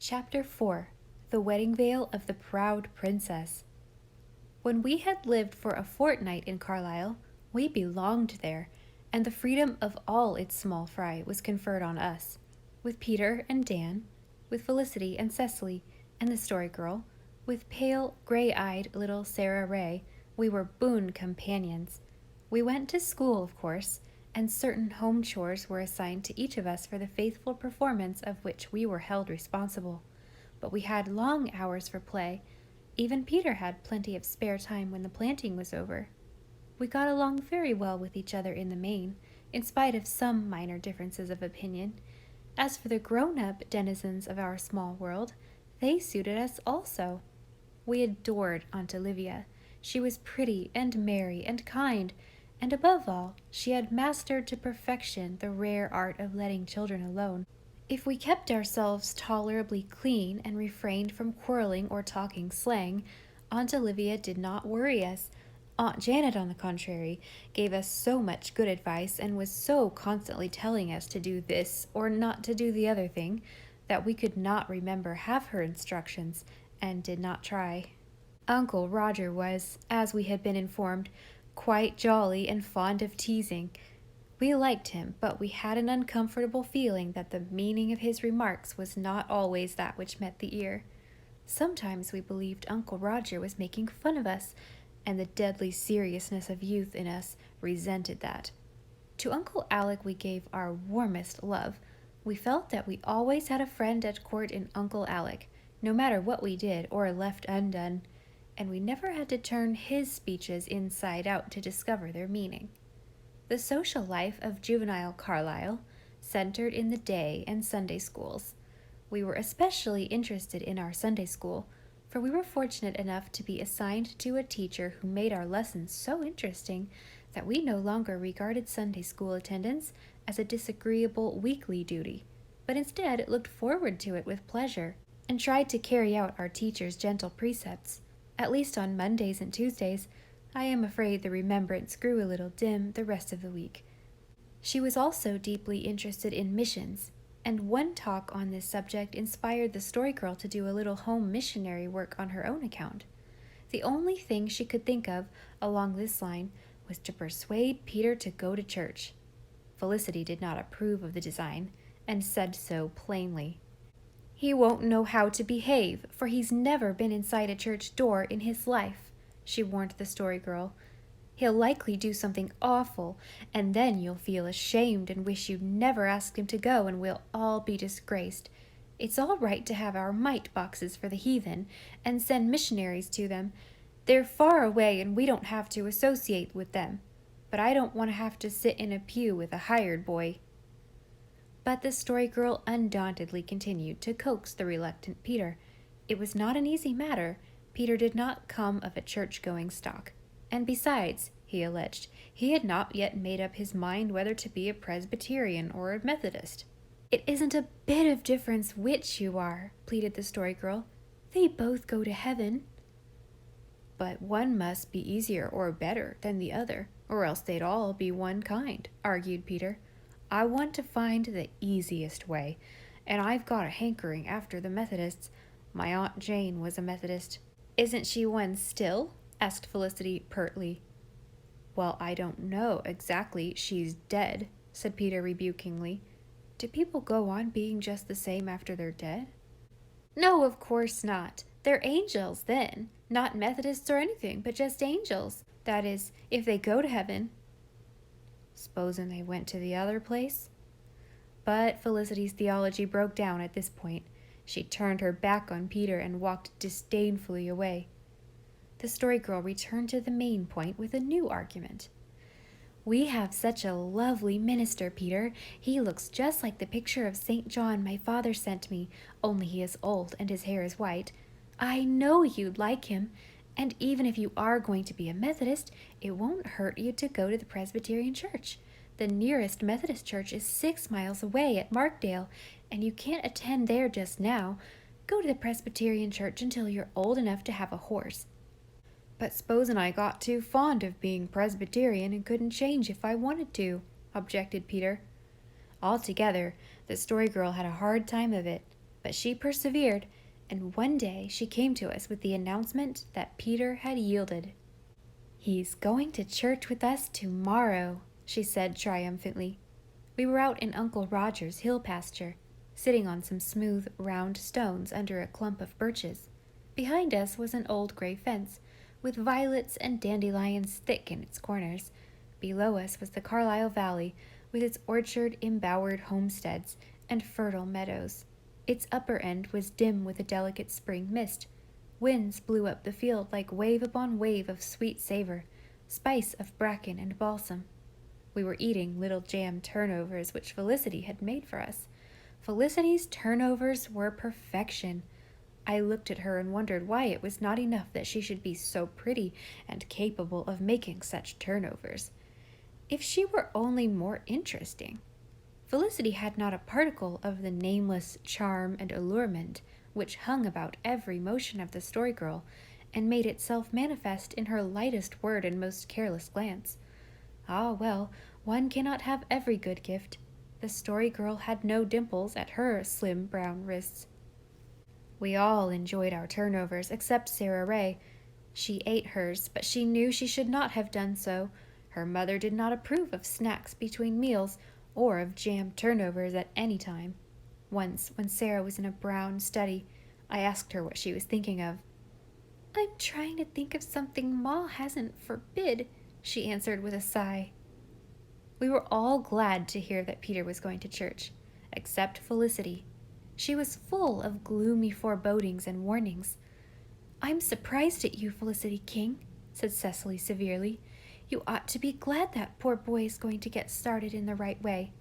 Chapter 4 The Wedding Veil of the Proud Princess. When we had lived for a fortnight in Carlisle, we belonged there, and the freedom of all its small fry was conferred on us. With Peter and Dan, with Felicity and Cecily, and the Story Girl, with pale, gray-eyed little Sarah Ray, we were boon companions. We went to school, of course, and certain home chores were assigned to each of us for the faithful performance of which we were held responsible. But we had long hours for play. Even Peter had plenty of spare time when the planting was over. We got along very well with each other in the main, in spite of some minor differences of opinion. As for the grown-up denizens of our small world, they suited us also. We adored Aunt Olivia. She was pretty and merry and kind, and above all, she had mastered to perfection the rare art of letting children alone. If we kept ourselves tolerably clean and refrained from quarreling or talking slang, Aunt Olivia did not worry us. Aunt Janet, on the contrary, gave us so much good advice and was so constantly telling us to do this or not to do the other thing that we could not remember half her instructions and did not try. Uncle Roger was, as we had been informed, quite jolly and fond of teasing. We liked him, but we had an uncomfortable feeling that the meaning of his remarks was not always that which met the ear. Sometimes we believed Uncle Roger was making fun of us, and the deadly seriousness of youth in us resented that. To Uncle Alec we gave our warmest love. We felt that we always had a friend at court in Uncle Alec, no matter what we did or left undone, and we never had to turn his speeches inside out to discover their meaning. The social life of juvenile Carlisle centered in the day and Sunday schools. We were especially interested in our Sunday school, for we were fortunate enough to be assigned to a teacher who made our lessons so interesting that we no longer regarded Sunday school attendance as a disagreeable weekly duty, but instead looked forward to it with pleasure and tried to carry out our teacher's gentle precepts. At least on Mondays and Tuesdays, I am afraid the remembrance grew a little dim the rest of the week. She was also deeply interested in missions, and one talk on this subject inspired the Story Girl to do a little home missionary work on her own account. The only thing she could think of along this line was to persuade Peter to go to church. Felicity did not approve of the design, and said so plainly. "He won't know how to behave, for he's never been inside a church door in his life," she warned the Story Girl. "He'll likely do something awful, and then you'll feel ashamed and wish you'd never asked him to go, and we'll all be disgraced. It's all right to have our mite boxes for the heathen, and send missionaries to them. They're far away and we don't have to associate with them. But I don't want to have to sit in a pew with a hired boy." But the Story Girl undauntedly continued to coax the reluctant Peter. It was not an easy matter. Peter did not come of a church-going stock, and besides, he alleged, he had not yet made up his mind whether to be a Presbyterian or a Methodist. "It isn't a bit of difference which you are," pleaded the Story Girl. "They both go to heaven." "But one must be easier or better than the other, or else they'd all be one kind," argued Peter. "I want to find the easiest way, and I've got a hankering after the Methodists. My Aunt Jane was a Methodist." "Isn't she one still?" asked Felicity pertly. "Well, I don't know exactly. She's dead," said Peter rebukingly. "Do people go on being just the same after they're dead?" "No, of course not. They're angels then. Not Methodists or anything, but just angels. That is, if they go to heaven." "S'posen they went to the other place?" But Felicity's theology broke down at this point. She turned her back on Peter and walked disdainfully away. The Story Girl returned to the main point with a new argument. "We have such a lovely minister, Peter. He looks just like the picture of St. John my father sent me, only he is old and his hair is white. I know you'd like him, and even if you are going to be a Methodist, it won't hurt you to go to the Presbyterian church. The nearest Methodist church is 6 miles away at Markdale, and you can't attend there just now. Go to the Presbyterian church until you're old enough to have a horse." "But s'posen I got too fond of being Presbyterian and couldn't change if I wanted to," objected Peter. Altogether, the Story Girl had a hard time of it. But she persevered, and one day she came to us with the announcement that Peter had yielded. "He's going to church with us tomorrow," she said triumphantly. We were out in Uncle Roger's hill pasture, sitting on some smooth, round stones under a clump of birches. Behind us was an old gray fence, with violets and dandelions thick in its corners. Below us was the Carlisle Valley, with its orchard-embowered homesteads and fertile meadows. Its upper end was dim with a delicate spring mist. Winds blew up the field like wave upon wave of sweet savor, spice of bracken and balsam. We were eating little jam turnovers which Felicity had made for us. Felicity's turnovers were perfection. I looked at her and wondered why it was not enough that she should be so pretty and capable of making such turnovers. If she were only more interesting. Felicity had not a particle of the nameless charm and allurement which hung about every motion of the Story Girl, and made itself manifest in her lightest word and most careless glance. Ah, well, one cannot have every good gift. The Story Girl had no dimples at her slim brown wrists. We all enjoyed our turnovers except Sarah Ray. She ate hers, but she knew she should not have done so. Her mother did not approve of snacks between meals, or of jam turnovers at any time. Once, when Sarah was in a brown study, I asked her what she was thinking of. "I'm trying to think of something Ma hasn't forbid," she answered with a sigh. We were all glad to hear that Peter was going to church, except Felicity. She was full of gloomy forebodings and warnings. "I'm surprised at you, Felicity King," said Cecily severely. "You ought to be glad that poor boy is going to get started in the right way."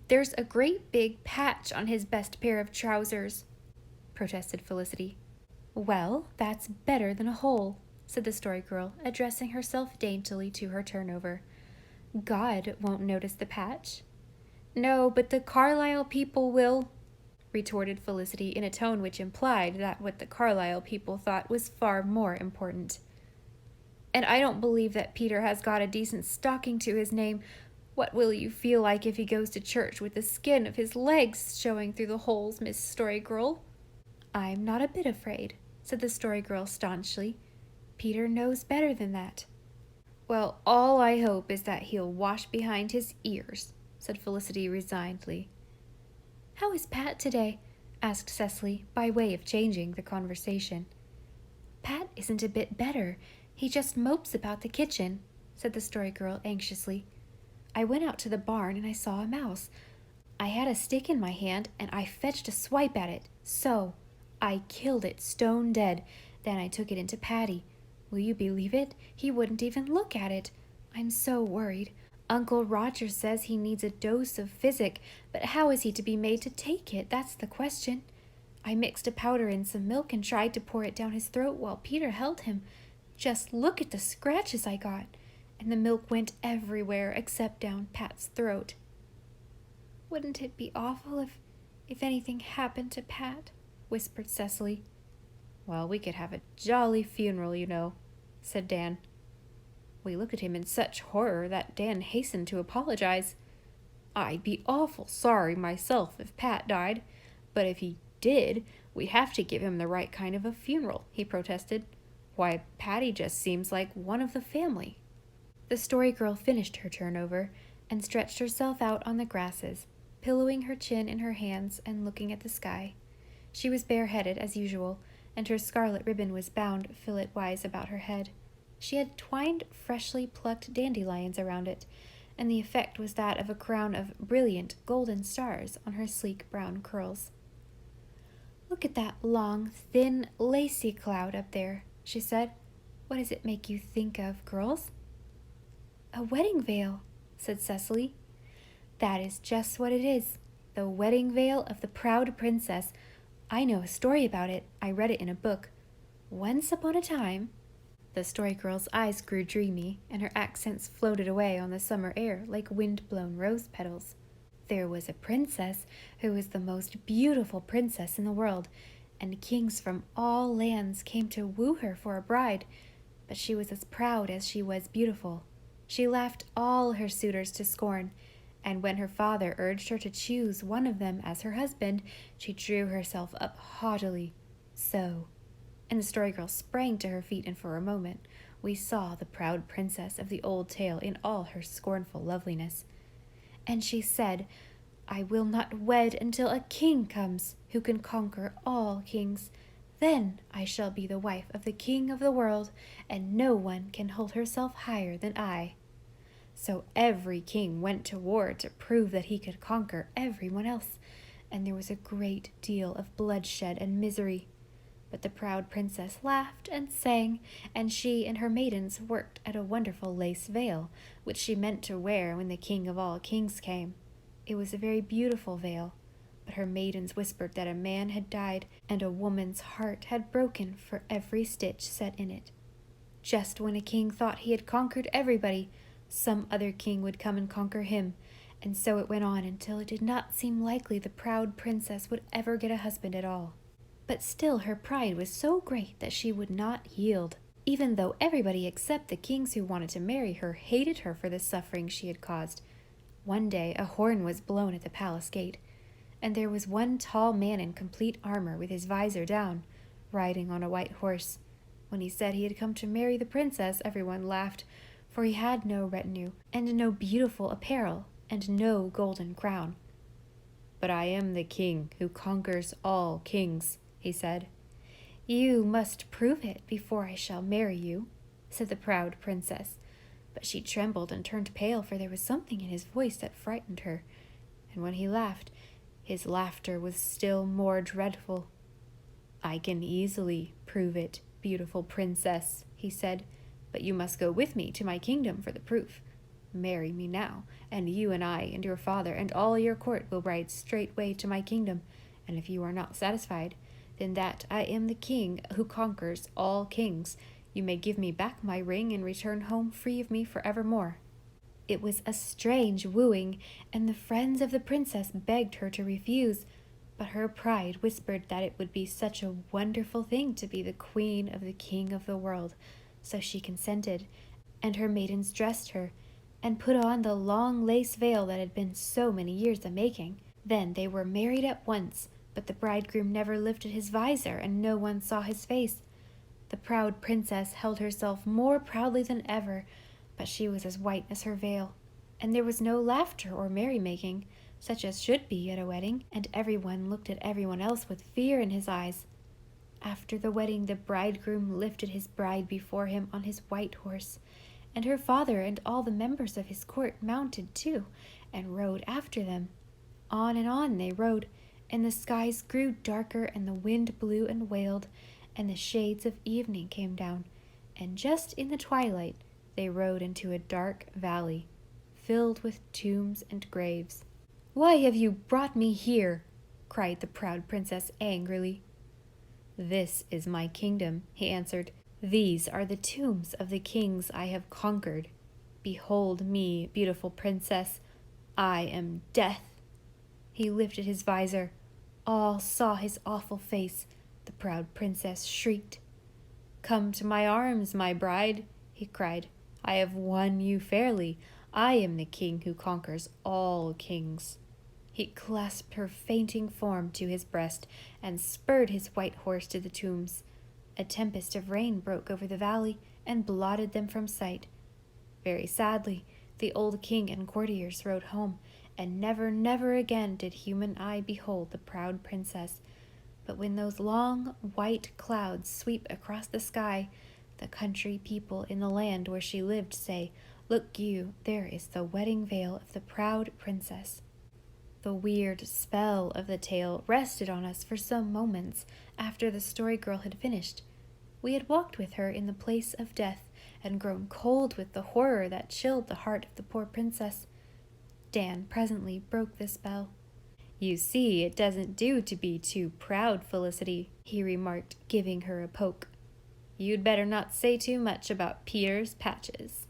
"There's a great big patch on his best pair of trousers," protested Felicity. "Well, that's better than a hole," said the Story Girl, addressing herself daintily to her turnover. "God won't notice the patch." "No, but the Carlisle people will," retorted Felicity in a tone which implied that what the Carlisle people thought was far more important. "And I don't believe that Peter has got a decent stocking to his name. What will you feel like if he goes to church with the skin of his legs showing through the holes, Miss Story Girl?" "I'm not a bit afraid," said the Story Girl staunchly. "Peter knows better than that." "Well, all I hope is that he'll wash behind his ears," said Felicity resignedly. "How is Pat today?" asked Cecily, by way of changing the conversation. "Pat isn't a bit better. He just mopes about the kitchen," said the Story Girl anxiously. "I went out to the barn and I saw a mouse. I had a stick in my hand and I fetched a swipe at it. So, I killed it stone dead. Then I took it into Patty. Will you believe it? He wouldn't even look at it. I'm so worried. Uncle Roger says he needs a dose of physic, but how is he to be made to take it? That's the question. I mixed a powder in some milk and tried to pour it down his throat while Peter held him. Just look at the scratches I got. And the milk went everywhere except down Pat's throat." "Wouldn't it be awful if anything happened to Pat?" whispered Cecily. "Well, we could have a jolly funeral, you know," said Dan. We looked at him in such horror that Dan hastened to apologize. "I'd be awful sorry myself if Pat died, but if he did, we'd have to give him the right kind of a funeral," he protested. "Why, Patty just seems like one of the family." The Story Girl finished her turnover and stretched herself out on the grasses, pillowing her chin in her hands and looking at the sky. She was bareheaded as usual, and her scarlet ribbon was bound fillet-wise about her head. She had twined freshly plucked dandelions around it, and the effect was that of a crown of brilliant golden stars on her sleek brown curls. "Look at that long, thin, lacy cloud up there," she said. "What does it make you think of, girls?" "A wedding veil," said Cecily. "That is just what it is. The wedding veil of the proud princess. I know a story about it. I read it in a book. Once upon a time—" The Story Girl's eyes grew dreamy, and her accents floated away on the summer air like wind-blown rose petals. "There was a princess who was the most beautiful princess in the world, and kings from all lands came to woo her for a bride, but she was as proud as she was beautiful. She laughed all her suitors to scorn, And when her father urged her to choose one of them as her husband, she drew herself up haughtily. So, and the Story Girl sprang to her feet, and for a moment we saw the proud princess of the old tale in all her scornful loveliness. And she said, "I will not wed until a king comes who can conquer all kings. Then I shall be the wife of the king of the world, and no one can hold herself higher than I." So every king went to war to prove that he could conquer everyone else, and there was a great deal of bloodshed and misery. But the proud princess laughed and sang, and she and her maidens worked at a wonderful lace veil, which she meant to wear when the king of all kings came. It was a very beautiful veil, but her maidens whispered that a man had died and a woman's heart had broken for every stitch set in it. Just when a king thought he had conquered everybody, some other king would come and conquer him, and so it went on until it did not seem likely the proud princess would ever get a husband at all. But still her pride was so great that she would not yield, even though everybody except the kings who wanted to marry her hated her for the suffering she had caused. One day a horn was blown at the palace gate, and there was one tall man in complete armor with his visor down, riding on a white horse. When he said he had come to marry the princess, everyone laughed, for he had no retinue, and no beautiful apparel, and no golden crown. "But I am the king who conquers all kings," he said. "You must prove it before I shall marry you," said the proud princess. But she trembled and turned pale, for there was something in his voice that frightened her, and when he laughed, his laughter was still more dreadful. "I can easily prove it, beautiful princess," he said, "but you must go with me to my kingdom for the proof. Marry me now, and you and I and your father and all your court will ride straightway to my kingdom, and if you are not satisfied, then that I am the king who conquers all kings, you may give me back my ring and return home free of me forevermore." It was a strange wooing, and the friends of the princess begged her to refuse, but her pride whispered that it would be such a wonderful thing to be the queen of the king of the world, so she consented, and her maidens dressed her, and put on the long lace veil that had been so many years a making. Then they were married at once, but the bridegroom never lifted his visor, and no one saw his face. The proud princess held herself more proudly than ever, but she was as white as her veil, and there was no laughter or merrymaking, such as should be at a wedding, and everyone looked at everyone else with fear in his eyes. After the wedding, the bridegroom lifted his bride before him on his white horse, and her father and all the members of his court mounted too, and rode after them. On and on they rode, and the skies grew darker, and the wind blew and wailed, and the shades of evening came down, and just in the twilight they rode into a dark valley, filled with tombs and graves. "Why have you brought me here?" cried the proud princess angrily. "This is my kingdom," he answered. "These are the tombs of the kings I have conquered. Behold me, beautiful princess. I am Death." He lifted his visor. All saw his awful face. The proud princess shrieked. "Come to my arms, my bride," he cried. "I have won you fairly. I am the king who conquers all kings." He clasped her fainting form to his breast and spurred his white horse to the tombs. A tempest of rain broke over the valley and blotted them from sight. Very sadly, the old king and courtiers rode home, and never, never again did human eye behold the proud princess. But when those long, white clouds sweep across the sky, the country people in the land where she lived say, "Look you, there is the wedding veil of the proud princess." The weird spell of the tale rested on us for some moments after the Story Girl had finished. We had walked with her in the place of death and grown cold with the horror that chilled the heart of the poor princess. Dan presently broke the spell. "You see, it doesn't do to be too proud, Felicity," he remarked, giving her a poke. "You'd better not say too much about Peter's patches."